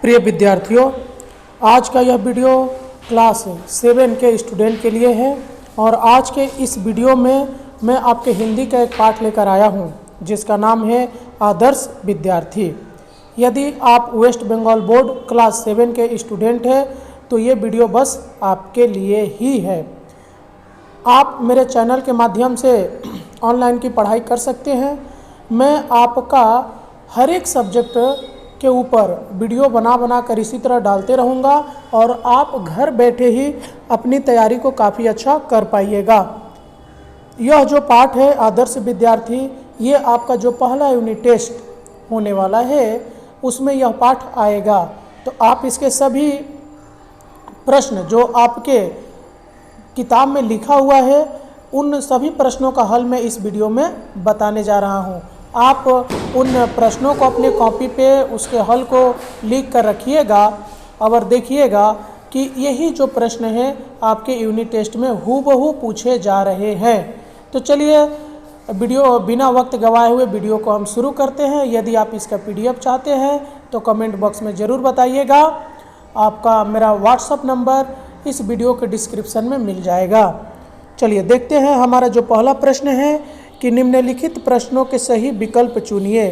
प्रिय विद्यार्थियों, आज का यह वीडियो क्लास 7 के स्टूडेंट के लिए है और आज के इस वीडियो में मैं आपके हिंदी का एक पाठ लेकर आया हूं जिसका नाम है आदर्श विद्यार्थी। यदि आप वेस्ट बंगाल बोर्ड क्लास 7 के स्टूडेंट हैं तो ये वीडियो बस आपके लिए ही है। आप मेरे चैनल के माध्यम से ऑनलाइन की पढ़ाई कर सकते हैं। मैं आपका हर एक सब्जेक्ट के ऊपर वीडियो बना कर इसी तरह डालते रहूँगा और आप घर बैठे ही अपनी तैयारी को काफ़ी अच्छा कर पाइएगा। यह जो पाठ है आदर्श विद्यार्थी, ये आपका जो पहला यूनिट टेस्ट होने वाला है उसमें यह पाठ आएगा। तो आप इसके सभी प्रश्न जो आपके किताब में लिखा हुआ है उन सभी प्रश्नों का हल मैं इस वीडियो में बताने जा रहा हूँ। आप उन प्रश्नों को अपने कॉपी पे उसके हल को लिख कर रखिएगा और देखिएगा कि यही जो प्रश्न हैं आपके यूनिट टेस्ट में हूबहू पूछे जा रहे हैं। तो चलिए वीडियो बिना वक्त गवाए हुए वीडियो को हम शुरू करते हैं। यदि आप इसका PDF चाहते हैं तो कमेंट बॉक्स में ज़रूर बताइएगा। आपका मेरा व्हाट्सएप नंबर इस वीडियो के डिस्क्रिप्शन में मिल जाएगा। चलिए देखते हैं। हमारा जो पहला प्रश्न है कि निम्नलिखित प्रश्नों के सही विकल्प चुनिए।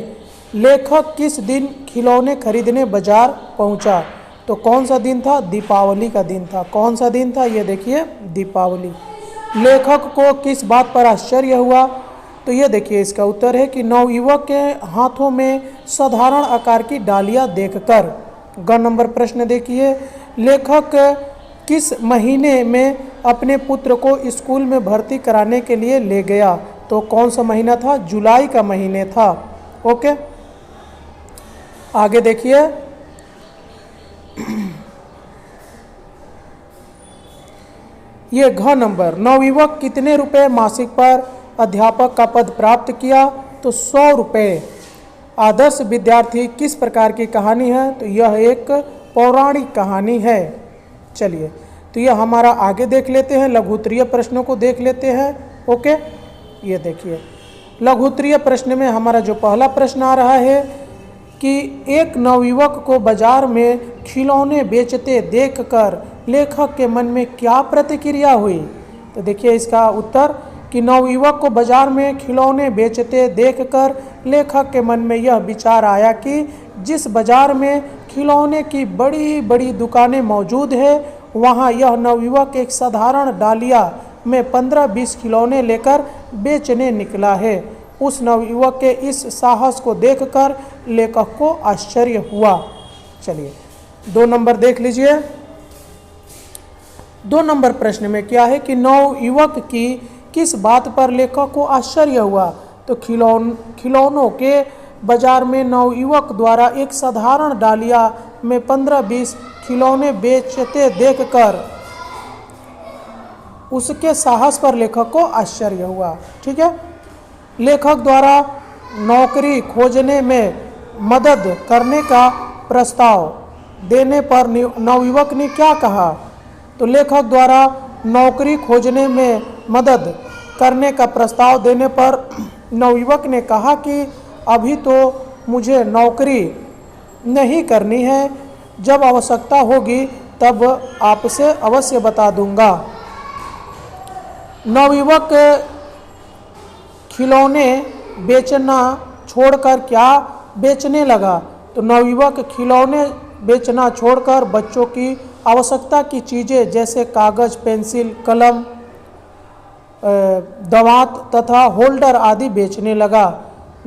लेखक किस दिन खिलौने खरीदने बाजार पहुंचा? तो कौन सा दिन था? दीपावली का दिन था। कौन सा दिन था? ये देखिए, दीपावली। लेखक को किस बात पर आश्चर्य हुआ? तो ये देखिए, इसका उत्तर है कि नवयुवक के हाथों में साधारण आकार की डालियां देखकर। ग नंबर प्रश्न देखिए, लेखक किस महीने में अपने पुत्र को स्कूल में भर्ती कराने के लिए ले गया? तो कौन सा महीना था? जुलाई का महीने था। ओके, आगे देखिए। ये घ नंबर, नवयुवक कितने रुपए मासिक पर अध्यापक का पद प्राप्त किया? तो 100 रुपये। आदर्श विद्यार्थी किस प्रकार की कहानी है? तो यह एक पौराणिक कहानी है। चलिए, तो यह हमारा आगे देख लेते हैं। लघुत्तरीय प्रश्नों को देख लेते हैं। ओके, ये देखिए, लघुत्तरीय प्रश्न में हमारा जो पहला प्रश्न आ रहा है कि एक नवयुवक को बाजार में खिलौने बेचते देखकर लेखक के मन में क्या प्रतिक्रिया हुई? तो देखिए इसका उत्तर कि नवयुवक को बाजार में खिलौने बेचते देखकर लेखक के मन में यह विचार आया कि जिस बाजार में खिलौने की बड़ी बड़ी दुकानें मौजूद है वहाँ यह नवयुवक एक साधारण डालिया में 15-20 खिलौने लेकर बेचने निकला है। उस नवयुवक के इस साहस को देखकर लेखक को आश्चर्य हुआ। चलिए 2 नंबर देख लीजिए। 2 नंबर प्रश्न में क्या है कि नवयुवक की किस बात पर लेखक को आश्चर्य हुआ? तो खिलौनों के बाजार में नवयुवक द्वारा एक साधारण डालिया में 15-20 खिलौने बेचते देखकर उसके साहस पर लेखक को आश्चर्य हुआ। ठीक है, लेखक द्वारा नौकरी खोजने में मदद करने का प्रस्ताव देने पर नवयुवक ने क्या कहा? तो लेखक द्वारा नौकरी खोजने में मदद करने का प्रस्ताव देने पर नवयुवक ने कहा कि अभी तो मुझे नौकरी नहीं करनी है, जब आवश्यकता होगी तब आपसे अवश्य बता दूंगा। नवयुवक खिलौने बेचना छोड़कर क्या बेचने लगा? तो नवयुवक खिलौने बेचना छोड़कर बच्चों की आवश्यकता की चीज़ें जैसे कागज़, पेंसिल, कलम, दवात तथा होल्डर आदि बेचने लगा।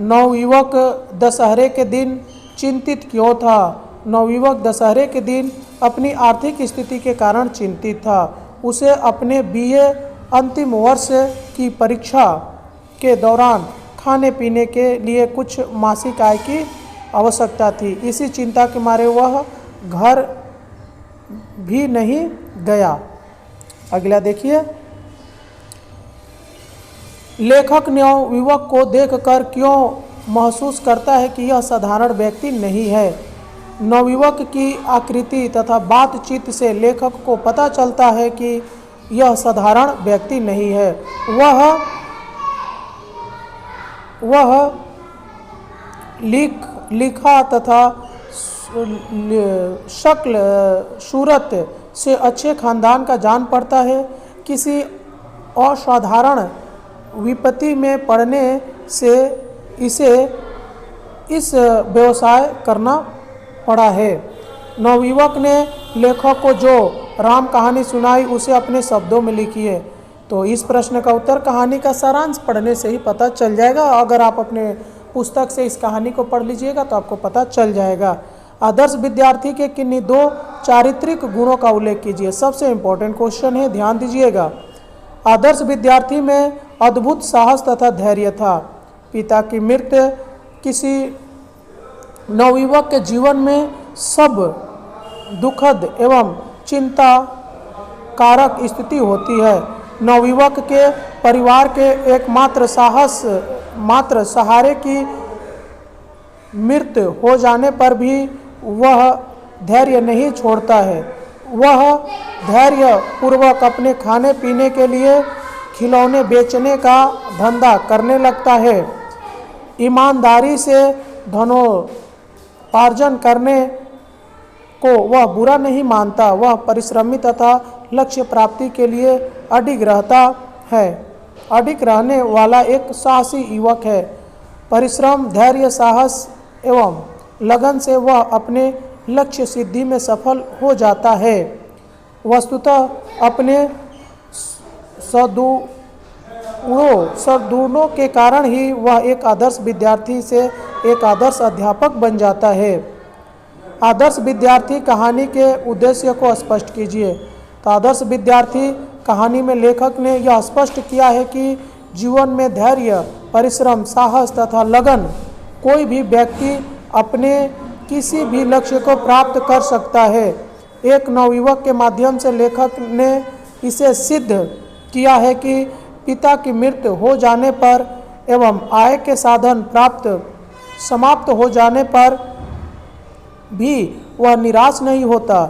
नवयुवक दशहरे के दिन चिंतित क्यों था? नवयुवक दशहरे के दिन अपनी आर्थिक स्थिति के कारण चिंतित था। उसे अपने BA अंतिम वर्ष की परीक्षा के दौरान खाने पीने के लिए कुछ मासिक आय की आवश्यकता थी। इसी चिंता के मारे वह घर भी नहीं गया। अगला देखिए, लेखक नवयुवक को देखकर क्यों महसूस करता है कि यह साधारण व्यक्ति नहीं है? नवयुवक की आकृति तथा बातचीत से लेखक को पता चलता है कि यह साधारण व्यक्ति नहीं है। वह लिखा तथा शक्ल सूरत से अच्छे खानदान का जान पड़ता है। किसी असाधारण विपत्ति में पड़ने से इसे इस व्यवसाय करना पड़ा है। नवयुवक ने लेखक को जो राम कहानी सुनाई उसे अपने शब्दों में लिखिए। तो इस प्रश्न का उत्तर कहानी का सारांश पढ़ने से ही पता चल जाएगा। अगर आप अपने पुस्तक से इस कहानी को पढ़ लीजिएगा तो आपको पता चल जाएगा। आदर्श विद्यार्थी के किन्हीं 2 चारित्रिक गुणों का उल्लेख कीजिए। सबसे इम्पोर्टेंट क्वेश्चन है, ध्यान दीजिएगा। आदर्श विद्यार्थी में अद्भुत साहस तथा धैर्य था। पिता की मृत्यु किसी नवयुवक के जीवन में सब दुखद एवं चिंता कारक स्थिति होती है। नवयुवक के परिवार के एकमात्र सहारे की मृत्यु हो जाने पर भी वह धैर्य नहीं छोड़ता है। वह धैर्य पूर्वक अपने खाने पीने के लिए खिलौने बेचने का धंधा करने लगता है। ईमानदारी से धनोपार्जन करने को वह बुरा नहीं मानता। वह परिश्रमी तथा लक्ष्य प्राप्ति के लिए अडिग रहने वाला एक साहसी युवक है। परिश्रम, धैर्य, साहस एवं लगन से वह अपने लक्ष्य सिद्धि में सफल हो जाता है। वस्तुतः अपने सद्गुणों के कारण ही वह एक आदर्श विद्यार्थी से एक आदर्श अध्यापक बन जाता है। आदर्श विद्यार्थी कहानी के उद्देश्य को स्पष्ट कीजिए। तो आदर्श विद्यार्थी कहानी में लेखक ने यह स्पष्ट किया है कि जीवन में धैर्य, परिश्रम, साहस तथा लगन कोई भी व्यक्ति अपने किसी भी लक्ष्य को प्राप्त कर सकता है। एक नवयुवक के माध्यम से लेखक ने इसे सिद्ध किया है कि पिता की मृत्यु हो जाने पर एवं आय के साधन समाप्त हो जाने पर भी वह निराश नहीं होता,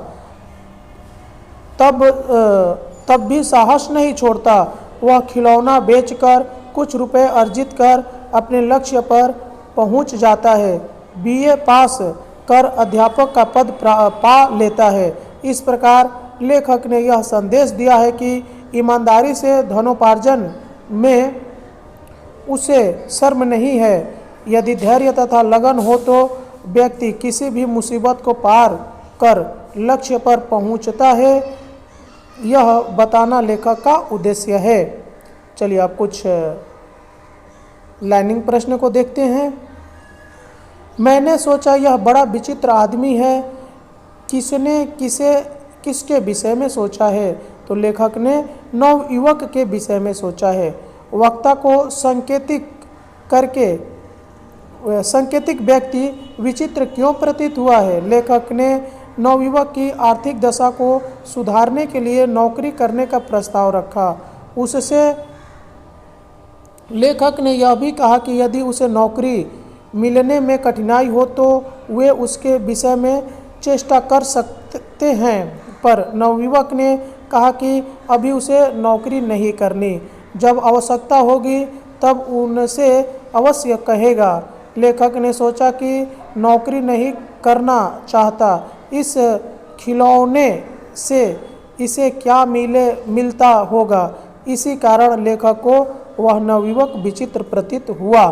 तब भी साहस नहीं छोड़ता। वह खिलौना बेचकर कुछ रुपए अर्जित कर अपने लक्ष्य पर पहुंच जाता है। बीए पास कर अध्यापक का पद पा लेता है। इस प्रकार लेखक ने यह संदेश दिया है कि ईमानदारी से धनोपार्जन में उसे शर्म नहीं है। यदि धैर्य तथा लगन हो तो व्यक्ति किसी भी मुसीबत को पार कर लक्ष्य पर पहुंचता है। यह बताना लेखक का उद्देश्य है। चलिए आप कुछ लाइनिंग प्रश्न को देखते हैं। मैंने सोचा यह बड़ा विचित्र आदमी है, किसके विषय में सोचा है? तो लेखक ने नवयुवक के विषय में सोचा है। वक्ता को सांकेतिक व्यक्ति विचित्र क्यों प्रतीत हुआ है? लेखक ने नवयुवक की आर्थिक दशा को सुधारने के लिए नौकरी करने का प्रस्ताव रखा। उससे लेखक ने यह भी कहा कि यदि उसे नौकरी मिलने में कठिनाई हो तो वे उसके विषय में चेष्टा कर सकते हैं, पर नवयुवक ने कहा कि अभी उसे नौकरी नहीं करनी, जब आवश्यकता होगी तब उनसे अवश्य कहेगा। लेखक ने सोचा कि नौकरी नहीं करना चाहता, इस खिलौने से इसे क्या मिलता होगा। इसी कारण लेखक को वह नवयुवक विचित्र प्रतीत हुआ,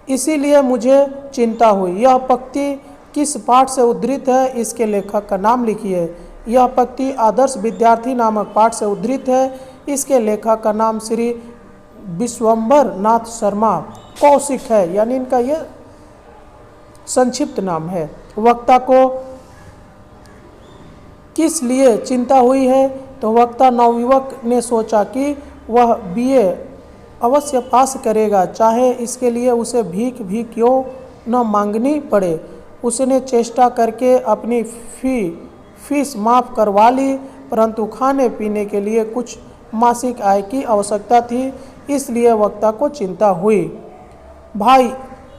इसीलिए मुझे चिंता हुई। यह पंक्ति किस पाठ से उद्धृत है? इसके लेखक का नाम लिखिए। यह पंक्ति आदर्श विद्यार्थी नामक पाठ से उद्धृत है। इसके लेखक का नाम श्री विश्वंभर नाथ शर्मा कौशिक है, यानी इनका यह संक्षिप्त नाम है। वक्ता को किस लिए चिंता हुई है? तो वक्ता नवयुवक ने सोचा कि वह बीए अवश्य पास करेगा, चाहे इसके लिए उसे भीख भी क्यों न मांगनी पड़े। उसने चेष्टा करके अपनी फीस माफ़ करवा ली, परंतु खाने पीने के लिए कुछ मासिक आय की आवश्यकता थी, इसलिए वक्ता को चिंता हुई। भाई,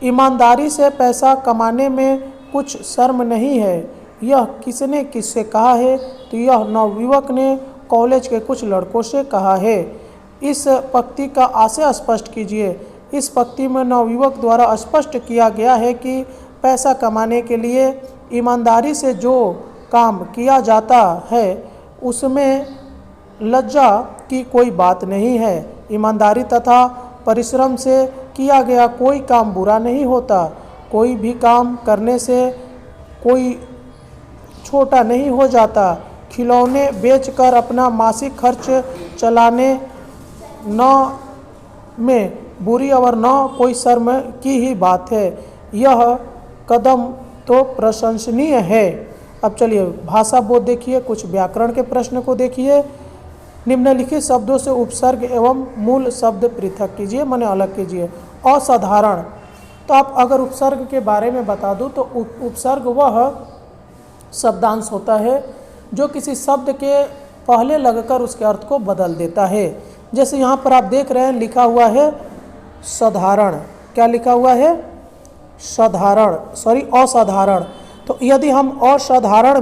ईमानदारी से पैसा कमाने में कुछ शर्म नहीं है, यह किसने किससे कहा है? तो यह नवयुवक ने कॉलेज के कुछ लड़कों से कहा है। इस पंक्ति का आशय स्पष्ट कीजिए। इस पंक्ति में नवयुवक द्वारा स्पष्ट किया गया है कि पैसा कमाने के लिए ईमानदारी से जो काम किया जाता है उसमें लज्जा की कोई बात नहीं है। ईमानदारी तथा परिश्रम से किया गया कोई काम बुरा नहीं होता। कोई भी काम करने से कोई छोटा नहीं हो जाता। खिलौने बेचकर अपना मासिक खर्च चलाने न में बुरी और न कोई शर्म की ही बात है। यह कदम तो प्रशंसनीय है। अब चलिए भाषा बोध देखिए, कुछ व्याकरण के प्रश्न को देखिए। निम्नलिखित शब्दों से उपसर्ग एवं मूल शब्द पृथक कीजिए, माने अलग कीजिए। असाधारण, तो आप अगर उपसर्ग के बारे में बता दूं तो उपसर्ग वह शब्दांश होता है जो किसी शब्द के पहले लगकर उसके अर्थ को बदल देता है। जैसे यहाँ पर आप देख रहे हैं लिखा हुआ है साधारण। क्या लिखा हुआ है? साधारण, सॉरी असाधारण। तो यदि हम असाधारण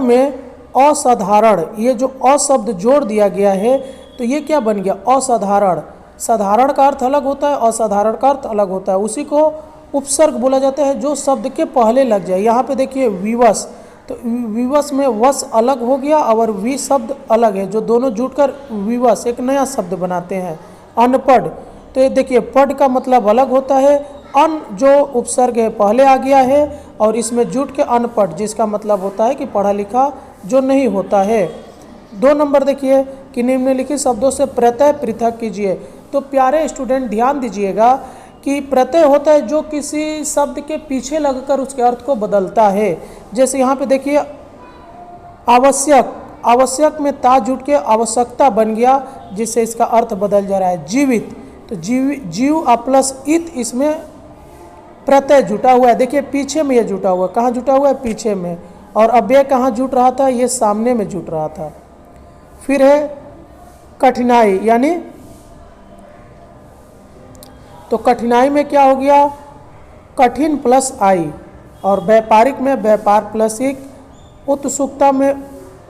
में असाधारण ये जो अशब्द जोड़ दिया गया है तो ये क्या बन गया? असाधारण। साधारण का अर्थ अलग होता है, असाधारण का अर्थ अलग होता है। उसी को उपसर्ग बोला जाता है जो शब्द के पहले लग जाए। यहाँ पे देखिए विवश, तो विवश में वश अलग हो गया और वि शब्द अलग है, जो दोनों जुटकर विवश एक नया शब्द बनाते हैं। अनपढ़, तो ये देखिए पढ़ का मतलब अलग होता है। अन जो उपसर्ग है पहले आ गया है और इसमें जुट के अनपढ़, जिसका मतलब होता है कि पढ़ा लिखा जो नहीं होता है। 2 नंबर देखिए कि निम्नलिखित शब्दों से प्रत्यय पृथक कीजिए। तो प्यारे स्टूडेंट ध्यान दीजिएगा कि प्रत्यय होता है जो किसी शब्द के पीछे लगकर उसके अर्थ को बदलता है। जैसे यहाँ पे देखिए आवश्यक, आवश्यक में ता जुट के आवश्यकता बन गया, जिससे इसका अर्थ बदल जा रहा है। जीवित, तो जीव प्लस इत, इसमें प्रत्यय जुटा हुआ है। देखिए पीछे में ये जुटा हुआ है, कहाँ जुटा हुआ है? पीछे में। और अव्यय कहाँ जुट रहा था? ये सामने में जुट रहा था। फिर है कठिनाई, यानी तो कठिनाई में क्या हो गया? कठिन प्लस आई। और व्यापारिक में व्यापार प्लस इक। उत्सुकता में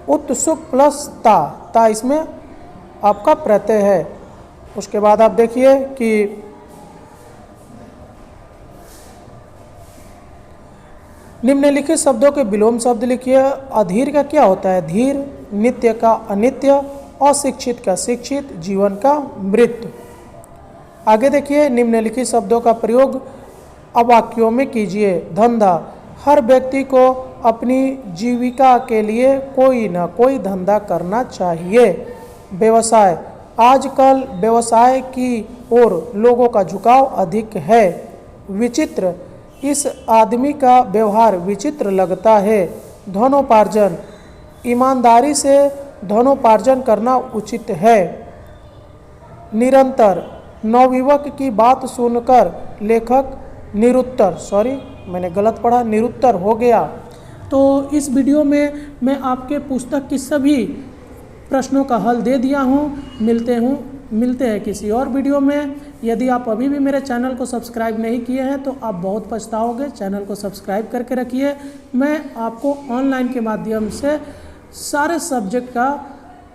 उत्सुक प्लस ता, ता इसमें आपका प्रत्यय है। उसके बाद आप देखिए कि निम्नलिखित शब्दों के विलोम शब्द लिखिए। अधीर का क्या होता है? धीर। नित्य का अनित्य। अशिक्षित का शिक्षित। जीवन का मृत्यु। आगे देखिए निम्नलिखित शब्दों का प्रयोग अवाक्यों में कीजिए। धंधा, हर व्यक्ति को अपनी जीविका के लिए कोई ना कोई धंधा करना चाहिए। व्यवसाय, आजकल व्यवसाय की ओर लोगों का झुकाव अधिक है। विचित्र, इस आदमी का व्यवहार विचित्र लगता है। धनोपार्जन, ईमानदारी से धनोपार्जन करना उचित है। निरंतर, नवयुवक की बात सुनकर लेखक निरुत्तर, सॉरी मैंने गलत पढ़ा, निरुत्तर हो गया। तो इस वीडियो में मैं आपके पुस्तक की सभी प्रश्नों का हल दे दिया हूँ। मिलते हैं किसी और वीडियो में। यदि आप अभी भी मेरे चैनल को सब्सक्राइब नहीं किए हैं तो आप बहुत पछताओगे। चैनल को सब्सक्राइब करके रखिए। मैं आपको ऑनलाइन के माध्यम से सारे सब्जेक्ट का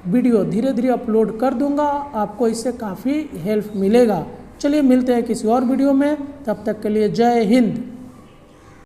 वीडियो धीरे धीरे अपलोड कर दूंगा। आपको इससे काफ़ी हेल्प मिलेगा। चलिए मिलते हैं किसी और वीडियो में, तब तक के लिए जय हिंद।